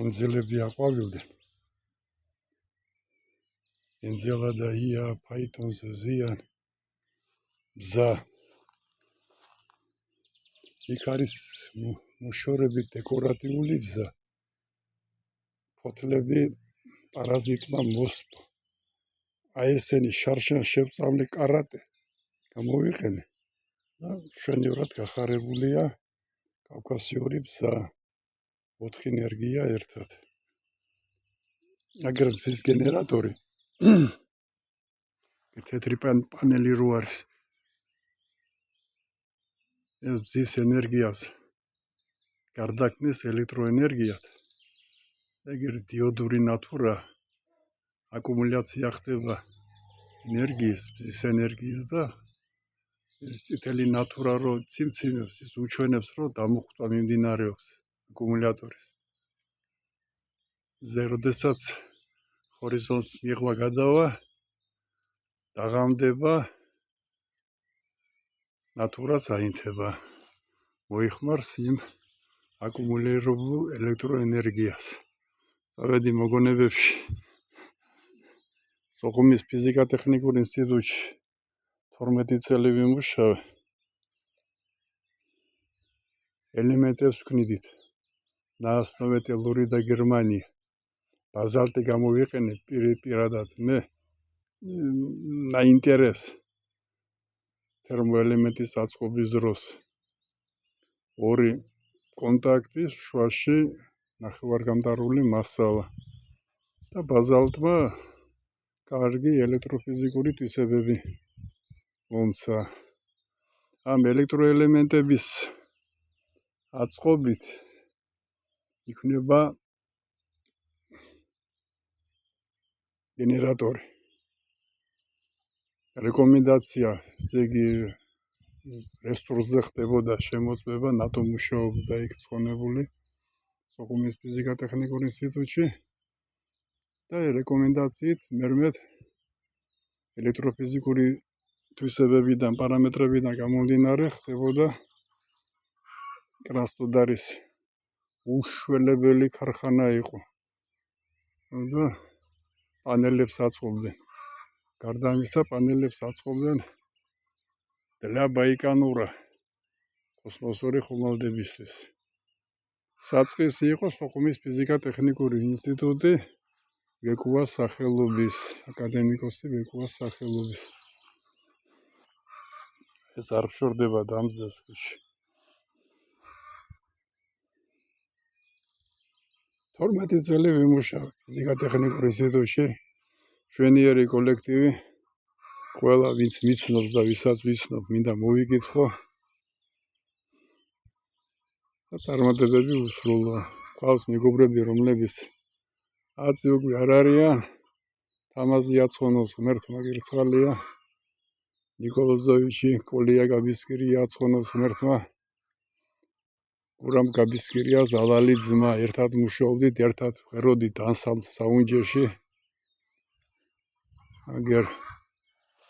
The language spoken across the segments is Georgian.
ენძელები აყვავილდნენ. ენძელა და ია, ფაითონზე ზიან, ბზა. იქ არის მოშორებით დეკორატიული ბზა. ფოთლები პარაზიტმა მოსპო. აი ესენი შარშან შევწავლე კარატე გამოვიყენე და მშვენივრად გახარებულია კავკასიური ბზა. 4 ენერგია ერთად. აგერ მზის გენერატორი თეთრი პანელი რო არის. ეს მზის ენერგიას გარდაქმნის ელექტროენერგიად. ეგერ დიოდური ნატურა აკუმულაცია ხდება ენერგიის, მზის ენერგიის და წითელი ნატურა რო ციმციმებს, ის უჩვენებს რომ დამუხტვა მიმდინარეობს აკუმულატორის. როდესაც ჰორიზონტს მიღვა გადავა, დაღამდება, ნატურაც აინთება, მოიხმარს იმ აკუმულირებულ ელექტროენერგიას. წავედი მოგონებებში სოხუმის ფიზიკა-ტექნიკურ ინსტიტუტში 12 წელი ვიმუშავე. ელემენტებს ვქნიდით. ნაასწორე ტელური და გერმანია. ბაზალტი გამოვიყენე პირადად მე აინტერეს თერმოელემენტის აწყობის დროს. 2 კონტაქტის შუაში ნახევარგამტარული მასალა და ბაზალტმა კარგი ელექტროფიზიკური თვისებები მომცა. ამ ელექტროელემენტების აწყობით იქნება გენერატორი. რეკომენდაცია, ესე იგი რესურსზე ხდებოდა შემოწმება, ნატო მუშაობდა იქ ცხონებული სოხუმის ფიზიკა-ტექნიკურ ინსტიტუტში და რეკომენდაციით მერმედ ელექტროფიზიკური თვისებებიდან, პარამეტრებიდან გამომდინარე ხდებოდა კრასნოდარის უშველებელი ქარხანა იყო და პანელებს აწყობდნენ. გარდა ამისა, პანელებს აწყობდნენ для ბაიკანურა კოსმოსური ხომალდებისთვის. საწყისი იყო სოხუმის ფიზიკა-ტექნიკური ინსტიტუტი ვეკუას სახელობის, აკადემიკოსი ვეკუას სახელობის. ეს არ ფშორდება დამძდევს ხუში. 12 წელი ვიმუშავე ფიზიკა-ტექნიკურ ინსტიტუტში. მშვენიერი კოლექტივი. ყველა ვინც მიცნობს და ვისაც ვიცნობ, მინდა მოვიკითხო. და წარმატებები უსრულო. ყავს მეგობრები, რომლებიც აწი უკვე არ არიან. თამაზი აცხონოს ღმერთმა გირცხალია. ნიკოლოზოვიჩი, კოლია გაბისკირია აცხონოს ღმერთმა. გურამ გაბისკირია ზავალი ძმა, ერთად მუშაობდით, ერთად ვღეროდით ანსამბლ საუნჯეში. აგერ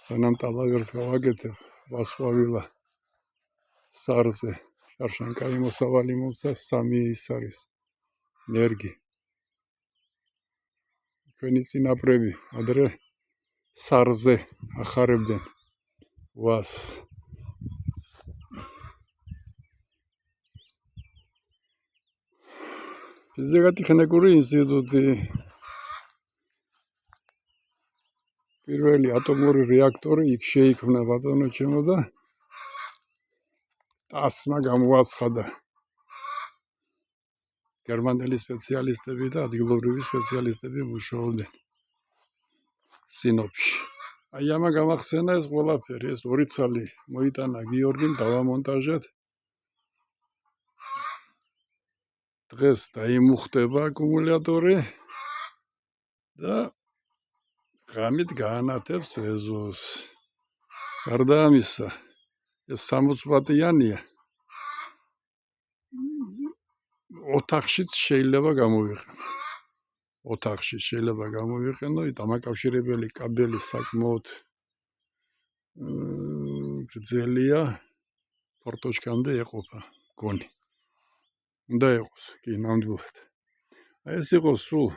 სანამ ტალავერს გავაკეთებ, ვასვავილა სარზე. შარშან კაი მოსავალი მომცა, 3 ის არის ნერგი. ჩვენი წინაპრები ადრე სარზე ახარებდნენ ვას. ფიზიკა-ტექნიკური ინსტიტუტი პირველი ატომური რეაქტორი იქ შეიქმნა ბატონო ჩემო და ტასმა გამოაცხადა. გერმანელი სპეციალისტები და ადგილობრივი სპეციალისტები მუშაობდნენ სინოპში. აი ამა გამახსენა ეს ყველაფერი, ეს 2 ცალი მოიტანა გიორგიმ, დავამონტაჟეთ. დღეს დაიმუხტება აკუმულატორი და ღამით გაანათებს ეზოს. გარდა ამისა, ეს 60 ვატიანია. ოთახშიც შეიძლება გამოვიყენო. ოთახში შეიძლება გამოვიყენო, დამაკავშირებელი კაბელი საკმაოდ გრძელია, ფორტოჩკამდე ეყოფა, გონი. უნდა იყოს, კი, ნამდვილად. ეს იყო სულ